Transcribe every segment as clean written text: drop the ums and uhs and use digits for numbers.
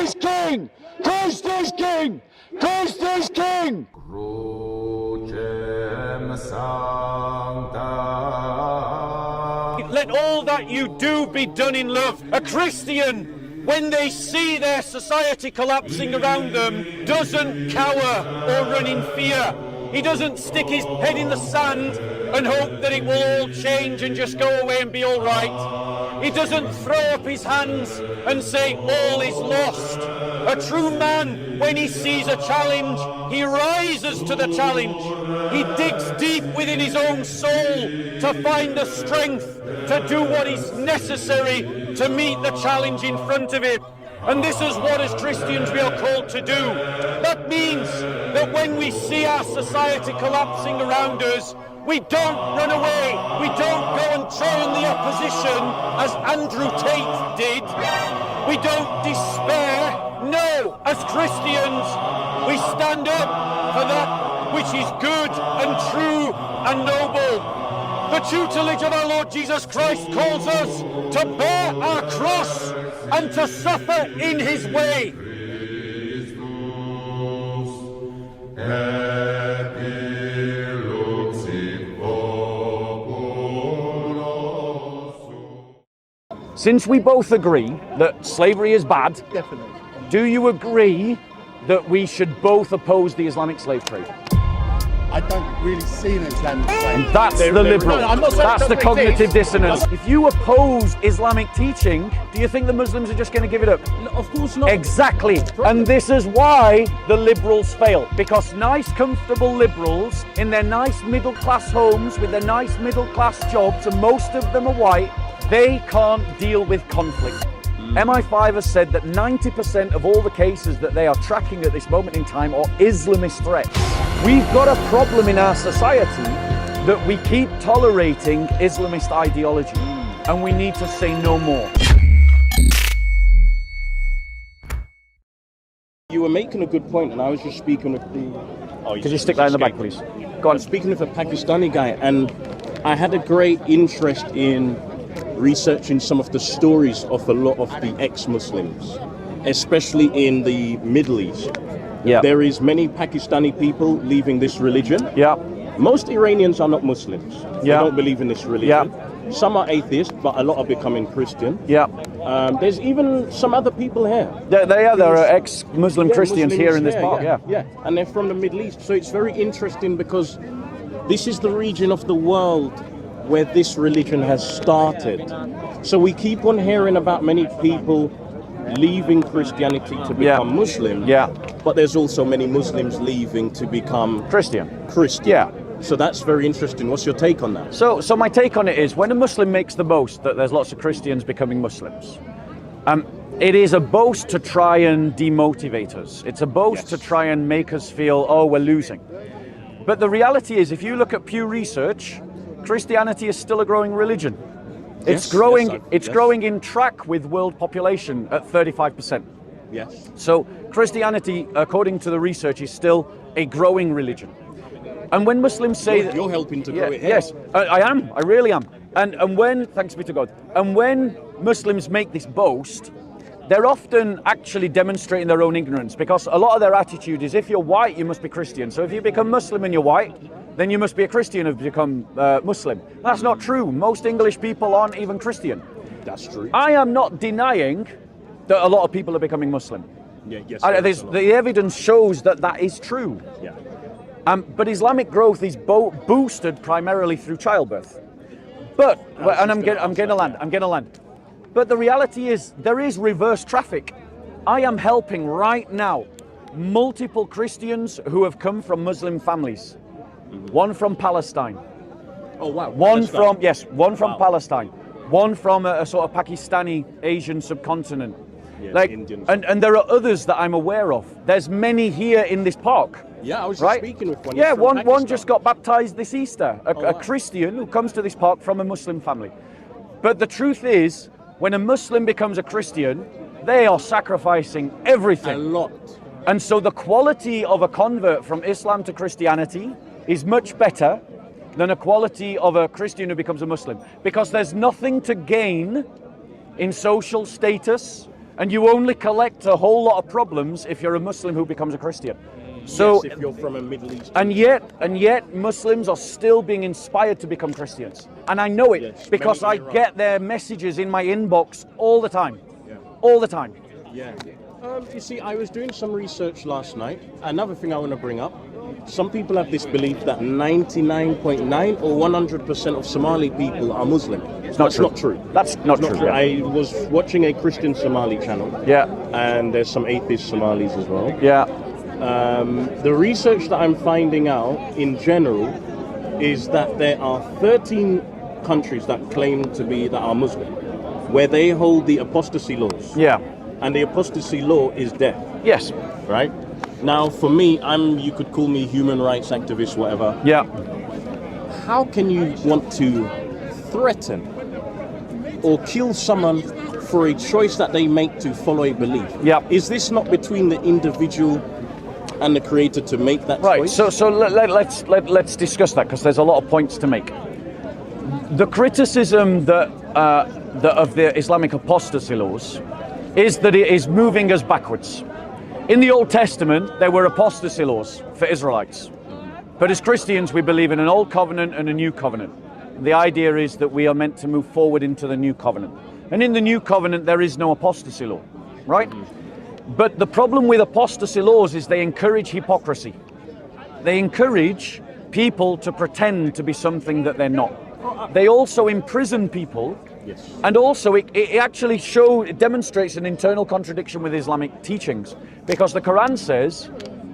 is king! Christ is king! Christ is king! Let all that you do be done in love. A Christian, when they see their society collapsing around them, doesn't cower or run in fear. He doesn't stick his head in the sand and hope that it will all change and just go away and be all right. He doesn't throw up his hands and say all is lost. A true man, when he sees a challenge, he rises to the challenge. He digs deep within his own soul to find the strength to do what is necessary to meet the challenge in front of him. And this is what as Christians we are called to do. That means that when we see our society collapsing around us, we don't run away. We don't go and join the opposition as Andrew Tate did. We don't despair. No, as Christians, we stand up for that which is good and true and noble. The tutelage of our Lord Jesus Christ calls us to bear our cross and to suffer in his way. Since we both agree that slavery is bad, Definitely. do you agree that we should both oppose the Islamic slave trade? I don't really see an Islamic slave. And that's the liberal. No, I'm not saying That's it the doesn't cognitive exist. dissonance. If you oppose Islamic teaching, do you think the Muslims are just going to give it up? No, of course not. Exactly. And this is why the liberals fail. Because nice, comfortable liberals in their nice middle-class homes with their nice middle-class jobs, and most of them are white, they can't deal with conflict. MI5 has said that 90% of all the cases that they are tracking at this moment in time are Islamist threats. We've got a problem in our society that we keep tolerating Islamist ideology, and we need to say no more. You were making a good point, and I was just speaking with the... Could you stick that in the back, please? Go on. Speaking with a Pakistani guy, and I had a great interest in researching some of the stories of a lot of the ex-Muslims, especially in the Middle East. Yeah. There is many Pakistani people leaving this religion. Yeah. Most Iranians are not Muslims. They Yeah. don't believe in this religion. Yeah. Some are atheists, but a lot are becoming Christian. Yeah. There's even some other people here. There are ex-Muslim Christians Muslims here in this park, yeah. And they're from the Middle East. So it's very interesting because this is the region of the world where this religion has started. So we keep on hearing about many people leaving Christianity to become Muslim. Yeah. But there's also many Muslims leaving to become Christian. Yeah. So that's very interesting. What's your take on that? So my take on it is, when a Muslim makes the boast that there's lots of Christians becoming Muslims, it is a boast to try and demotivate us. It's a boast to try and make us feel, oh, we're losing. But the reality is, if you look at Pew Research, Christianity is still a growing religion. It's growing in track with world population at 35%. Yes. So Christianity, according to the research, is still a growing religion. And when Muslims say that you're helping to grow it. Yes, I am. I really am. And when, thanks be to God, and when Muslims make this boast, they're often actually demonstrating their own ignorance, because a lot of their attitude is, if you're white, you must be Christian. So if you become Muslim and you're white, then you must be a Christian and have become Muslim. That's not true. Most English people aren't even Christian. That's true. I am not denying that a lot of people are becoming Muslim. Yeah, yes. The evidence shows that that is true. Yeah. But Islamic growth is boosted primarily through childbirth. But, and I'm going to land. But the reality is, there is reverse traffic. I am helping right now multiple Christians who have come from Muslim families. One from Palestine. Oh wow. One from Palestine. One from a sort of Pakistani Asian subcontinent. Yeah, Indian. And there are others that I'm aware of. There's many here in this park. Yeah, I was just speaking with one. Yeah, one just got baptized this Easter. A Christian who comes to this park from a Muslim family. But the truth is, when a Muslim becomes a Christian, they are sacrificing everything. A lot. And so the quality of a convert from Islam to Christianity is much better than a quality of a Christian who becomes a Muslim, because there's nothing to gain in social status And you only collect a whole lot of problems if you're a Muslim who becomes a Christian. So, yes, if you're from a Middle East. and yet Muslims are still being inspired to become Christians. And I know it Yes, because I many in get their messages in my inbox all the time. Yeah. All the time. Yeah. You see, I was doing some research last night. Another thing I want to bring up. Some people have this belief that 99.9 or 100% of Somali people are Muslim. That's not true. That's not true. Yeah. I was watching a Christian Somali channel. Yeah. And there's some atheist Somalis as well. Yeah. The research that I'm finding out in general is that there are 13 countries that claim to be that are Muslim, where they hold the apostasy laws. Yeah. And the apostasy law is death. Yes. Right? Now, for me, you could call me human rights activist, whatever. Yeah. How can you want to threaten or kill someone for a choice that they make to follow a belief? Yeah. Is this not between the individual and the creator to make that Right. choice? So let's discuss that because there's a lot of points to make. The criticism that of the Islamic apostasy laws is that it is moving us backwards. In the Old Testament, there were apostasy laws for Israelites. But as Christians, we believe in an old covenant and a new covenant. The idea is that we are meant to move forward into the new covenant. And in the new covenant, there is no apostasy law, right? But the problem with apostasy laws is they encourage hypocrisy. They encourage people to pretend to be something that they're not. They also imprison people. Yes. And also it actually demonstrates an internal contradiction with Islamic teachings, because the Qur'an says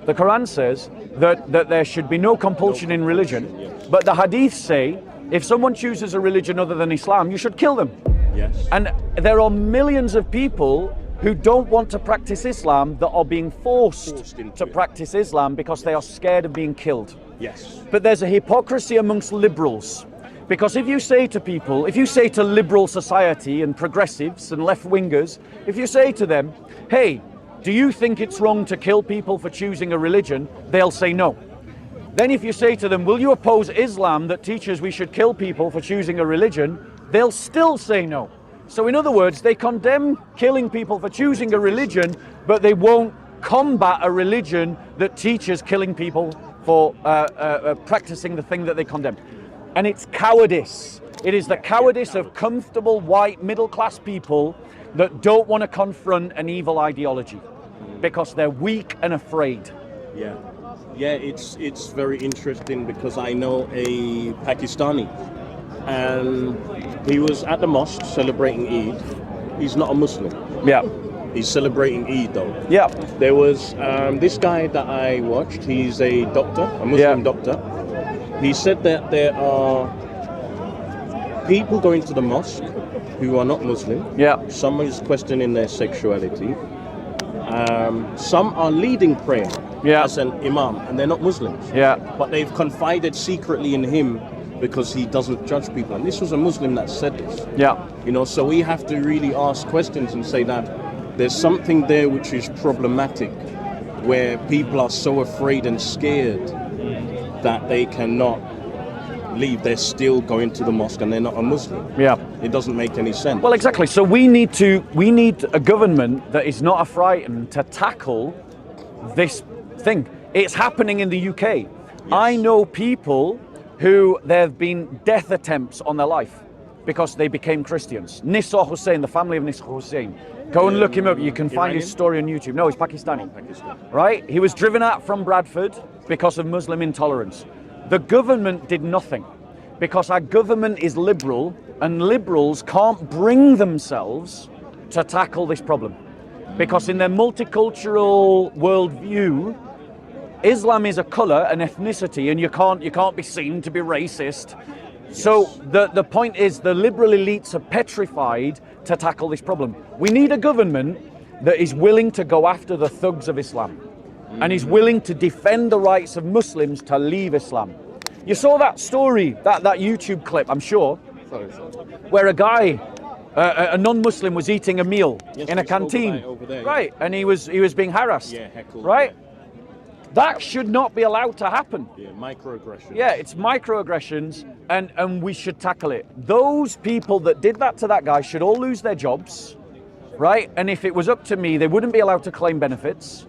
that there should be no compulsion in religion, but the hadiths say if someone chooses a religion other than Islam, you should kill them. Yes. And there are millions of people who don't want to practice Islam that are being forced to practice Islam because they are scared of being killed. Yes. But there's a hypocrisy amongst liberals. Because if you say to people, if you say to liberal society and progressives and left-wingers, if you say to them, hey, do you think it's wrong to kill people for choosing a religion? They'll say no. Then if you say to them, will you oppose Islam that teaches we should kill people for choosing a religion? They'll still say no. So in other words, they condemn killing people for choosing a religion, but they won't combat a religion that teaches killing people for practicing the thing that they condemn. And it's cowardice. It is the cowardice of comfortable white middle-class people that don't want to confront an evil ideology because they're weak and afraid. Yeah. Yeah, it's very interesting because I know a Pakistani and he was at the mosque celebrating Eid. He's not a Muslim. Yeah. He's celebrating Eid though. Yeah. There was this guy that I watched, he's a doctor, a Muslim doctor. He said that there are people going to the mosque who are not Muslim. Yeah. Some is questioning their sexuality. Some are leading prayer as an imam, and they're not Muslims. Yeah. But they've confided secretly in him because he doesn't judge people. And this was a Muslim that said this. Yeah. You know, so we have to really ask questions and say that there's something there which is problematic, where people are so afraid and scared that they cannot leave. They're still going to the mosque and they're not a Muslim. Yeah. It doesn't make any sense. Well, exactly. So we need a government that is not frightened to tackle this thing. It's happening in the UK. Yes. I know people who there have been death attempts on their life because they became Christians. Nissa Hussain, the family of Nissa Hussain. Go and look him up. You can find his story on YouTube. No, he's Pakistani. Right? He was driven out from Bradford because of Muslim intolerance. The government did nothing because our government is liberal and liberals can't bring themselves to tackle this problem. Because in their multicultural worldview, Islam is a colour, an ethnicity, and you can't be seen to be racist. Yes. So the point is the liberal elites are petrified to tackle this problem. We need a government that is willing to go after the thugs of Islam and is willing to defend the rights of Muslims to leave Islam. You saw that story, that YouTube clip, I'm sure, where a guy, a non-Muslim, was eating a meal in a canteen, over there, right? And he was being harassed, heckled, right? That should not be allowed to happen. Yeah, microaggressions. Yeah, it's microaggressions, and we should tackle it. Those people that did that to that guy should all lose their jobs, right? And if it was up to me, they wouldn't be allowed to claim benefits.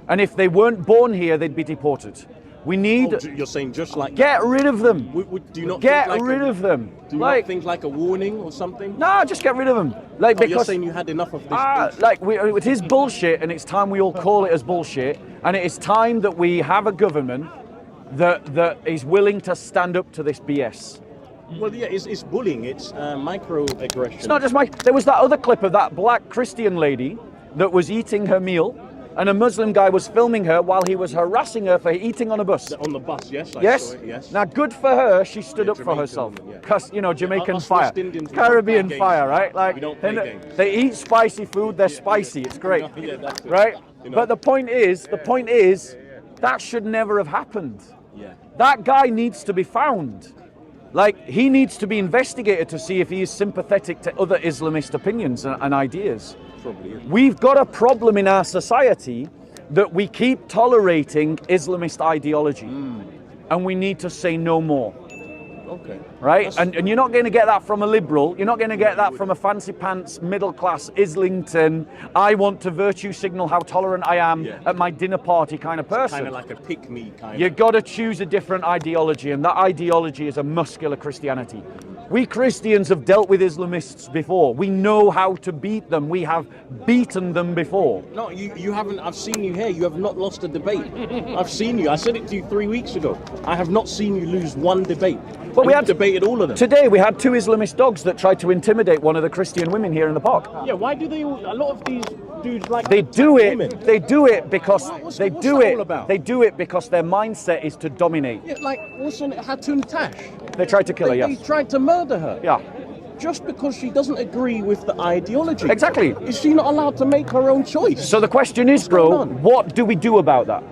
And if they weren't born here, they'd be deported. We need... Oh, you're saying just like... Get rid of them. Do you not get think like rid of them. Do you not think like a warning or something? No, just get rid of them. Like, because you're saying you had enough of this bullshit. like, it is bullshit, and it's time we all call it as bullshit. And it is time that we have a government that is willing to stand up to this BS. Well, yeah, it's bullying. It's microaggression. It's not just There was that other clip of that black Christian lady that was eating her meal, and a Muslim guy was filming her while he was harassing her for eating on a bus. On the bus, yes. Yes? Saw it, yes. Now, good for her, she stood up for Jamaican, herself. yeah. Because, you know, Jamaican Us fire. West Indians, we Caribbean don't play fire, games. right? Like, We don't play games. they eat spicy food, they're spicy, it's great. Yeah, that's it. Right? You know. But the point is, that should never have happened. Yeah. That guy needs to be found. Like, he needs to be investigated to see if he is sympathetic to other Islamist opinions and ideas. Probably is. We've got a problem in our society that we keep tolerating Islamist ideology. And we need to say no more. Okay. Right? And you're not going to get that from a liberal. You're not going to get that from a fancy pants, middle class, Islington, I want to virtue signal how tolerant I am at my dinner party kind of person. Kind of like a pick-me kind You've got to choose a different ideology, and that ideology is a muscular Christianity. We Christians have dealt with Islamists before. We know how to beat them. We have beaten them before. No, you haven't. I've seen you here. You have not lost a debate. I've seen you. I said it to you 3 weeks ago. I have not seen you lose one debate. But we had debated all of them. Today we had 2 Islamist dogs that tried to intimidate one of the Christian women here in the park. Yeah, why do they? A lot of these dudes like They do it. women. They do it because What's they that do it. all about? They do it because their mindset is to dominate. Yeah, like also Hatun Tash. They tried to kill her. They Yes. tried to murder her. Yeah. Just because she doesn't agree with the ideology. Exactly. Is she not allowed to make her own choice? So the question is, going bro, on? what do we do about that?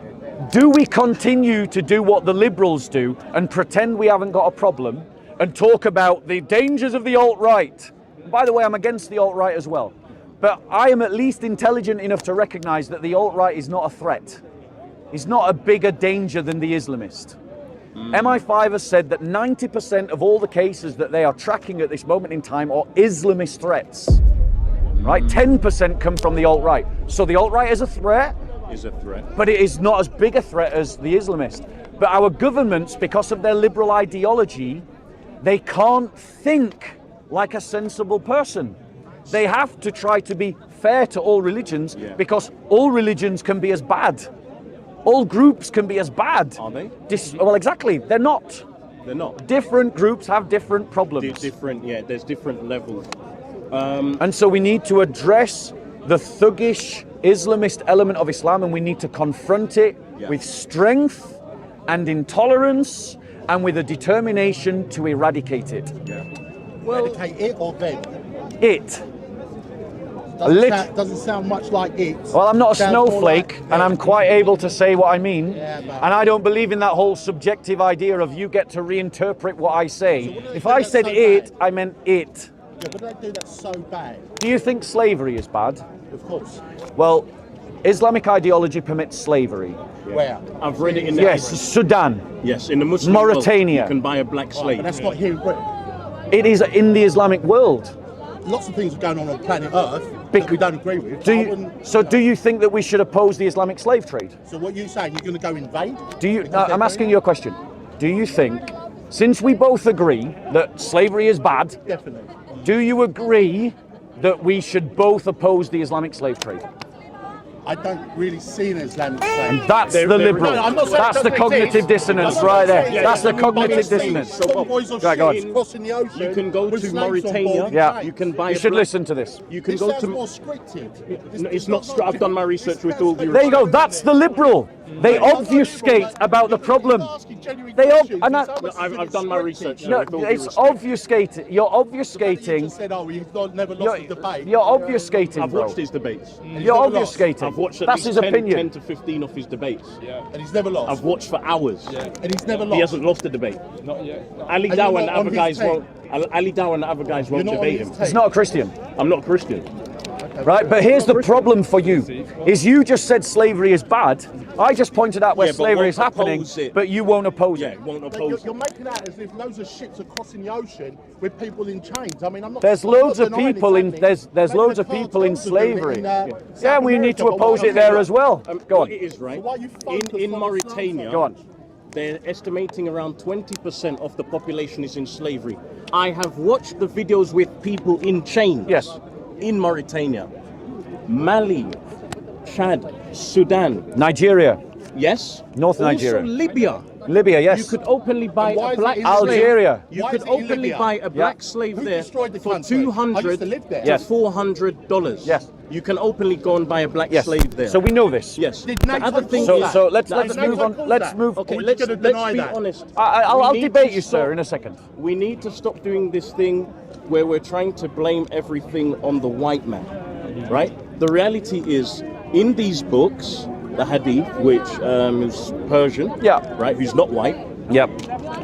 Do we continue to do what the liberals do and pretend we haven't got a problem and talk about the dangers of the alt-right? By the way, I'm against the alt-right as well. But I am at least intelligent enough to recognize that the alt-right is not a threat. It's not a bigger danger than the Islamist. MI5 has said that 90% of all the cases that they are tracking at this moment in time are Islamist threats. Right? 10% come from the alt-right. So the alt-right is a threat, Is a threat. but it is not as big a threat as the Islamist. But our governments, because of their liberal ideology, they can't think like a sensible person. They have to try to be fair to all religions because all religions can be as bad. All groups can be as bad. Are they? Well, exactly. They're not. They're not. Different groups have different problems. Different. Yeah, there's different levels. And so we need to address the thuggish Islamist element of Islam, and we need to confront it with strength and intolerance and with a determination to eradicate it. Well, eradicate it or them? It. Doesn't sound much like it. Well, I'm not a Sounds more snowflake, like and I'm quite able to say what I mean. Yeah, but- And I don't believe in that whole subjective idea of you get to reinterpret what I say. So what do they If do I that's said so it, bad? I meant it. Yeah, but they do that so bad. Do you think slavery is bad? Of course. Well, Islamic ideology permits slavery. Where? I've read it in the Yes, Sudan. Yes, in the Muslim Mauritania. world, you can buy a black slave. But that's not here in Britain. It is in the Islamic world. Lots of things are going on planet Earth that we don't agree with. Do I you, wouldn't- so do you think that we should oppose the Islamic slave trade? So what you're saying, you're going to go invade? Do you? Because they're I'm asking doing you a question. Do you think, since we both agree that slavery is bad, it? Definitely. do you agree that we should both oppose the Islamic slave trade? I don't really see an Islamic slave. That's the liberal. No, I'm not saying it That's the doesn't cognitive exist. dissonance I'm not right there. saying it That's the doesn't cognitive exist. dissonance. Some boys of Right, go on. ships crossing the ocean. You can go with to slaves on Mauritania. board. Yeah. You can buy You a should black- listen to this. You can This go sounds to. more scripted. No, it's not. I've done my research with all due There you go. respect. That's the liberal. They obfuscate about the problem. I've done my research. No, with all due it's respect. obfuscating. You're You obfuscating. just said, oh, you've never lost a debate. You're obfuscating, I've bro. watched his debates. You're never lost. obfuscating. I've watched at That's least his 10 opinion. to 15 of his debates. And he's never lost. I've watched for hours. And he's never lost. He hasn't lost a debate. Not yet. Ali And Dow you're and the not on other his guys team. won't. Ali Dow and the other guys won't You're not on debate his him. team. He's not a Christian. I'm not Christian. right? But here's the problem for you, is you just said slavery is bad. I just pointed out where Yeah, but slavery won't is happening, oppose it. but you won't oppose Yeah, it. won't But oppose. you're making out as if loads of ships are crossing the ocean with people in chains. I mean, I'm not. There's I'm not loads of denying people it's in happening. there's Maybe loads the of people in cartels are doing it slavery. South Yeah, we need America, to but oppose why it there not? as well. Go What on. it is, right? So why you focus In on Mauritania, Go on. they're estimating around 20% of the population is in slavery. I have watched the videos with people in chains. Yes. In Mauritania, Mali, Chad, Sudan. Nigeria, Yes. North Nigeria. Also Libya. Libya, yes. You could openly buy And why a is it black in slave. Algeria. You Why could is it in openly Libya? buy a black slave Who there destroyed the for country? I used $200 to live there. to Yes. $400. Yes. You can openly go and buy a black Yes. slave there. So we know this. Yes. Did The NATO other thing call So is, so let's that let's NATO move on. called Let's that? move. Okay, Or let's, you gonna let's deny be that? honest. I'll We need debate to you, sir, stop- in a second. We need to stop doing this thing where we're trying to blame everything on the white man, right? The reality is, in these books, the Hadith, which is Persian, Yeah. right, who's not white, Yep.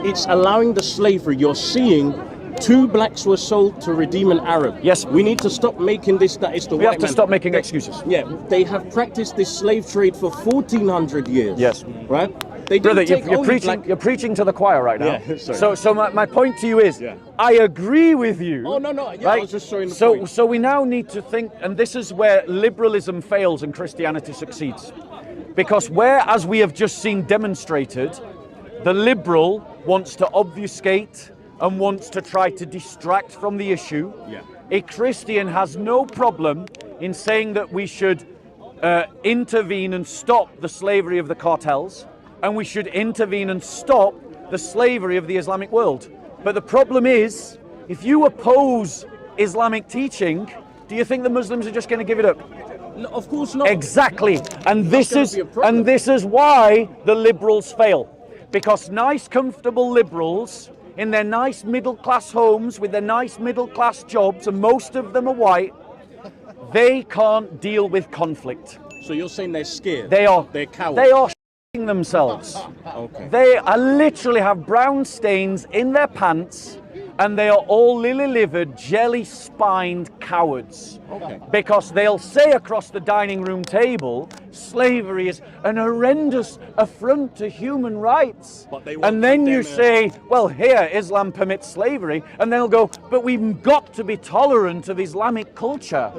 it's allowing the slavery. You're seeing 2 blacks were sold to redeem an Arab. Yes. We need to stop making this that it's the We white have to man. stop making excuses. Yeah, they have practiced this slave trade for 1400 years. Yes. Right? They Brother, didn't take you're only preaching. black- You're preaching to the choir right now. Yeah, sorry. So my point to you is, Yeah. I agree with you. Oh, no, yeah, I right? was just showing the so point. so we now need to think, and this is where liberalism fails and Christianity succeeds, because as we have just seen demonstrated, the liberal wants to obfuscate and wants to try to distract from the issue. Yeah. A Christian has no problem in saying that we should intervene and stop the slavery of the cartels, and we should intervene and stop the slavery of the Islamic world. But the problem is, if you oppose Islamic teaching, do you think the Muslims are just going to give it up? No, of course not. Exactly. And this gonna is be a problem. why the liberals fail. Because nice, comfortable liberals in their nice middle-class homes with their nice middle-class jobs, and most of them are white, they can't deal with conflict. So you're saying they're scared? They're cowards? They are shitting themselves. Okay. They are literally have brown stains in their pants, and they are all lily-livered, jelly-spined cowards. Okay. Because they'll say across the dining room table, slavery is an horrendous affront to human rights. But they won't And then you condemn say, well, here, Islam permits slavery. And they'll go, but we've got to be tolerant of Islamic culture.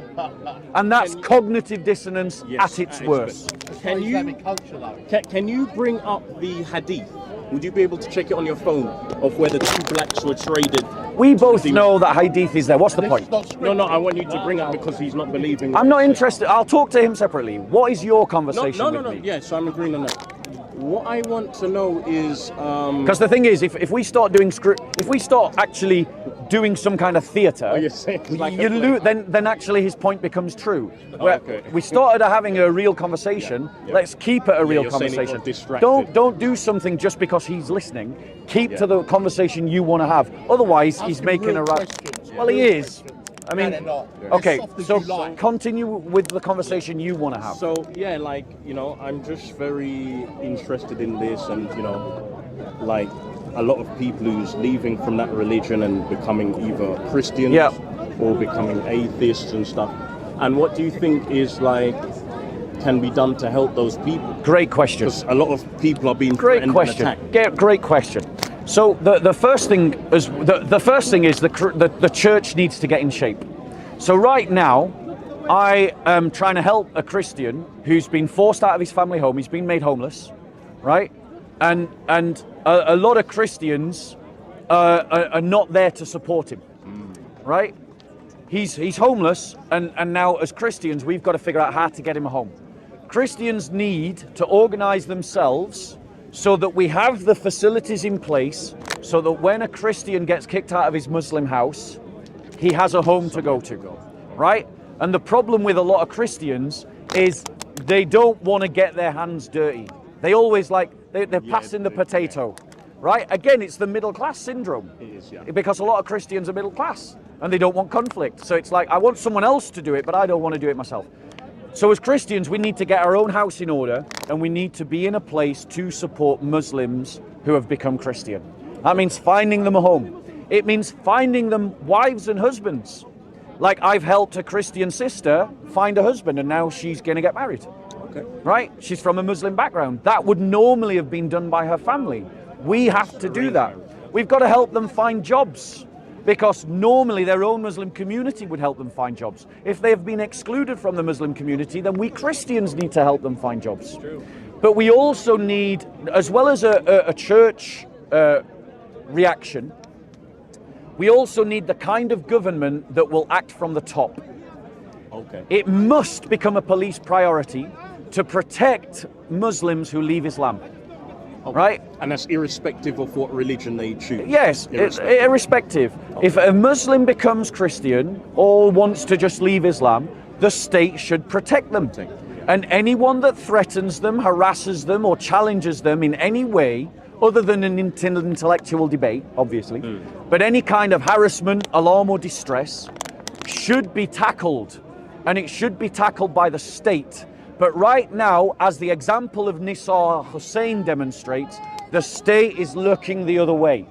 And that's cognitive dissonance Yes, at its and worst. Can you, Islamic culture, though. can you bring up the Hadith? Would you be able to check it on your phone of where the 2 blacks were traded? We both know that hadith is there. What's the This point? is not scripted. No, I want you to bring up because he's not believing. I'm not interested. I'll talk to him separately. What is your conversation No. with me? Yes, I'm agreeing on that. What I want to know is, Because the thing is, if we start doing if we start actually doing some kind of theatre, you're saying it's like you a play. then actually his point becomes true. Where okay. we started having a real conversation. Yeah. Let's keep it a real you're saying it got conversation. distracted. Don't do something just because he's listening. Keep to the conversation you want to have. Otherwise, he's Asking making real a right. questions. Well, he Real is. questions. I mean, No, they're not. okay. As soft as So you like. continue with the conversation you want to have. So yeah, like, you know, I'm just very interested in this, and you know, like a lot of people who's leaving from that religion and becoming either Christians Yeah. or becoming atheists and stuff. And what do you think is like can be done to help those people? Great question. Because a lot of people are being Great threatened question. and attacked. Great question. So the first thing is the church needs to get in shape. So right now, I am trying to help a Christian who's been forced out of his family home. He's been made homeless, right? And a lot of Christians are not there to support him, right? He's homeless, and now as Christians, we've got to figure out how to get him a home. Christians need to organize themselves so that we have the facilities in place so that when a Christian gets kicked out of his Muslim house, he has a home to go to, right? And the problem with a lot of Christians is they don't want to get their hands dirty. They always they're passing the potato, right? Again, it's the middle class syndrome. It is, yeah. Because a lot of Christians are middle class and they don't want conflict. So it's like, I want someone else to do it, but I don't want to do it myself. So as Christians, we need to get our own house in order, and we need to be in a place to support Muslims who have become Christian. That means finding them a home. It means finding them wives and husbands. Like I've helped a Christian sister find a husband and now she's going to get married. Okay. Right? She's from a Muslim background. That would normally have been done by her family. We have to do that. We've got to help them find jobs because normally their own Muslim community would help them find jobs. If they have been excluded from the Muslim community, then we Christians need to help them find jobs. True. But we also need, as well as a church reaction, we also need the kind of government that will act from the top. Okay. It must become a police priority to protect Muslims who leave Islam. Okay. Right? And that's irrespective of what religion they choose? Yes, irrespective. Okay. If a Muslim becomes Christian or wants to just leave Islam, the state should protect them. Yeah. And anyone that threatens them, harasses them, or challenges them in any way, other than an intellectual debate, obviously, but any kind of harassment, alarm, or distress should be tackled. And it should be tackled by the state. But right now, as the example of Nisa Hussein demonstrates, the state is looking the other way.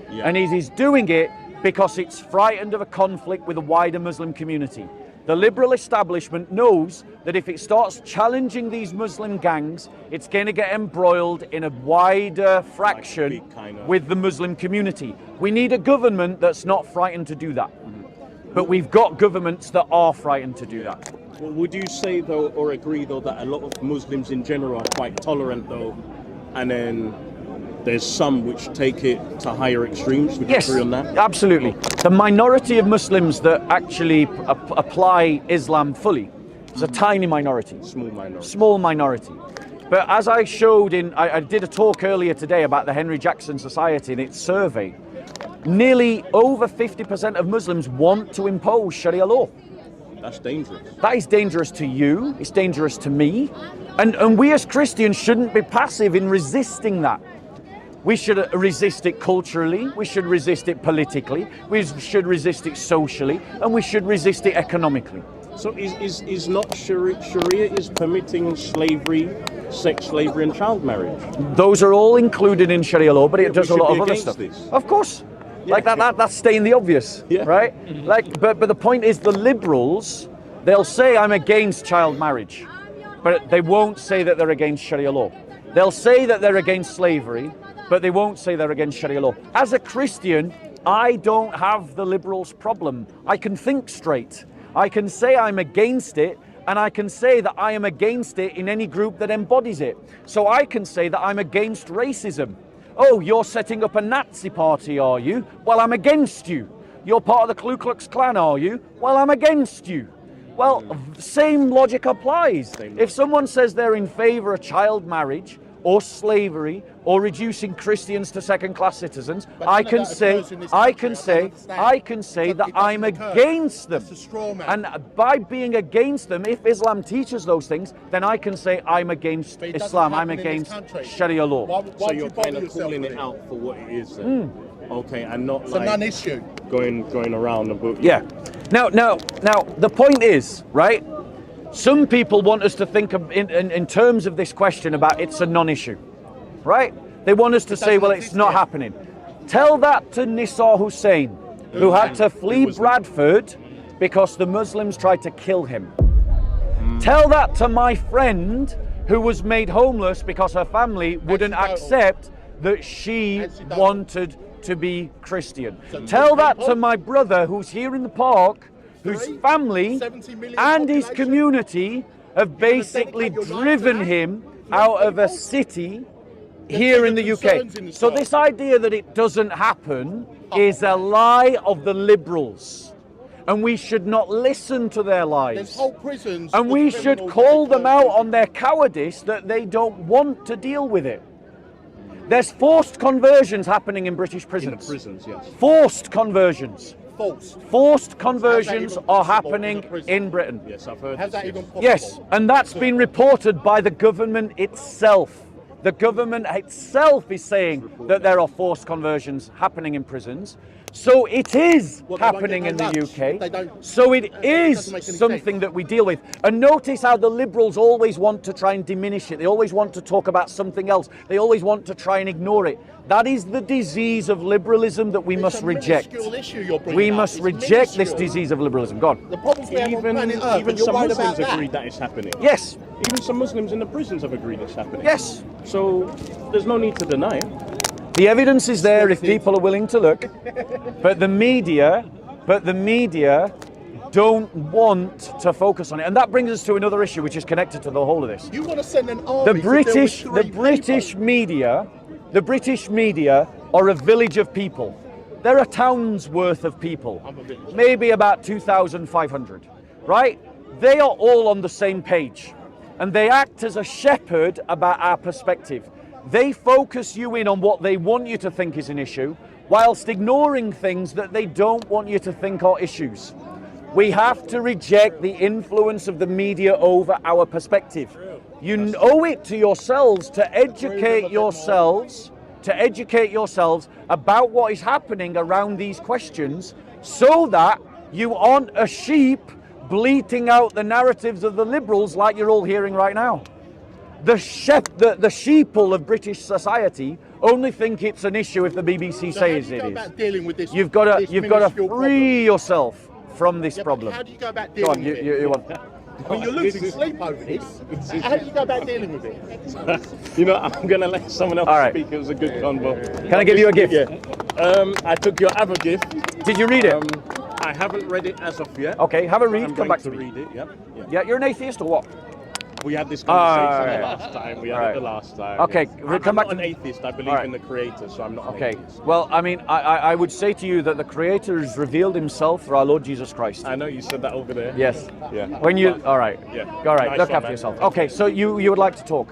Yeah. And it is doing it because it's frightened of a conflict with the wider Muslim community. The liberal establishment knows that if it starts challenging these Muslim gangs, it's going to get embroiled in a wider fraction with the Muslim community. We need a government that's not frightened to do that. But we've got governments that are frightened to do that. Well, would you say, though, or agree, though, that a lot of Muslims in general are quite tolerant, though, and then there's some which take it to higher extremes? Would you agree on that? Absolutely. The minority of Muslims that actually apply Islam fully is a tiny minority. Small minority. Small minority. But as I showed I did a talk earlier today about the Henry Jackson Society and its survey, nearly over 50% of Muslims want to impose Sharia law. That's dangerous. That is dangerous to you, it's dangerous to me, and we as Christians shouldn't be passive in resisting that. We should resist it culturally, we should resist it politically, we should resist it socially, and we should resist it economically. So is not Sharia is permitting slavery, sex slavery and child marriage? Those are all included in Sharia law, but it does a lot of other stuff. This. Of course. Like that's stating the obvious, right? Like, but the point is, the liberals, they'll say I'm against child marriage, but they won't say that they're against Sharia law. They'll say that they're against slavery, but they won't say they're against Sharia law. As a Christian, I don't have the liberals' problem. I can think straight. I can say I'm against it, and I can say that I am against it in any group that embodies it. So I can say that I'm against racism. Oh, you're setting up a Nazi party, are you? Well, I'm against you. You're part of the Ku Klux Klan, are you? Well, I'm against you. Well, same logic applies. If someone says they're in favor of child marriage or slavery or reducing Christians to second-class citizens, I can say that I'm against them. And by being against them, if Islam teaches those things, then I can say I'm against Islam, I'm against Sharia law. So you're kind of calling it out for what it is then. Okay, and not it's like a non-issue. Going around the book. Yeah. Now, the point is, right? Some people want us to think of, in terms of this question about it's a non-issue, right? They want us to say, well, it's not happening. Tell that to Nisa Hussein, who had to flee Bradford because the Muslims tried to kill him. Tell that to my friend who was made homeless because her family wouldn't accept that she wanted to be Christian. Tell that to my brother who's here in the park, whose family and his community have basically driven him out of a city here in the UK. So this idea that it doesn't happen is a lie of the liberals. And we should not listen to their lies. And we should call them out on their cowardice that they don't want to deal with it. There's forced conversions happening in British prisons. In the prisons, yes. Forced conversions. Forced conversions are happening in Britain. Yes, I've heard How's that this, even possible? Yes, and that's been reported by the government itself. The government itself is saying that there are forced conversions happening in prisons. So it is happening in the UK. So it is something that we deal with. And notice how the liberals always want to try and diminish it. They always want to talk about something else. They always want to try and ignore it. That is the disease of liberalism that we must reject. We must reject this disease of liberalism. Go on. The problems we have on planet Earth, Even some Muslims agreed that it's happening. Yes. Even some Muslims in the prisons have agreed it's happening. Yes. So there's no need to deny it. The evidence is there if people are willing to look, but the media don't want to focus on it, and that brings us to another issue which is connected to the whole of this. You want to send an army The British media are a village of people. They're a town's worth of people, maybe about 2,500, right? They are all on the same page, and they act as a shepherd about our perspective. They focus you in on what they want you to think is an issue, whilst ignoring things that they don't want you to think are issues. We have to reject the influence of the media over our perspective. You owe it to yourselves to educate yourselves, about what is happening around these questions, so that you aren't a sheep bleating out the narratives of the liberals like you're all hearing right now. The sheeple of British society only think it's an issue if the BBC says it is. You've got to free yourself from this problem. How do you go about Go on, dealing with you it? want. I mean, you're losing sleep over this. How do you go about dealing with it? You know, I'm going to let someone else All right. speak. It was a good convo. Can I give you a gift? Yeah. I took your other gift. Did you read it? I haven't read it as of yet. Okay, have a read. I'm Come going back to to me. read it. Yep. Yeah, you're an atheist or what? We had this conversation right. the last time. We had it the last time. Okay, I'm come back not to an atheist. I believe All right. in the Creator, so I'm not Okay, an atheist. well, I mean, I would say to you that the Creator has revealed himself through our Lord Jesus Christ. I know you said that over there. Yes. Yeah. When you, all right. Yeah. All right, Nice look one, after man. yourself. Okay, so you would like to talk?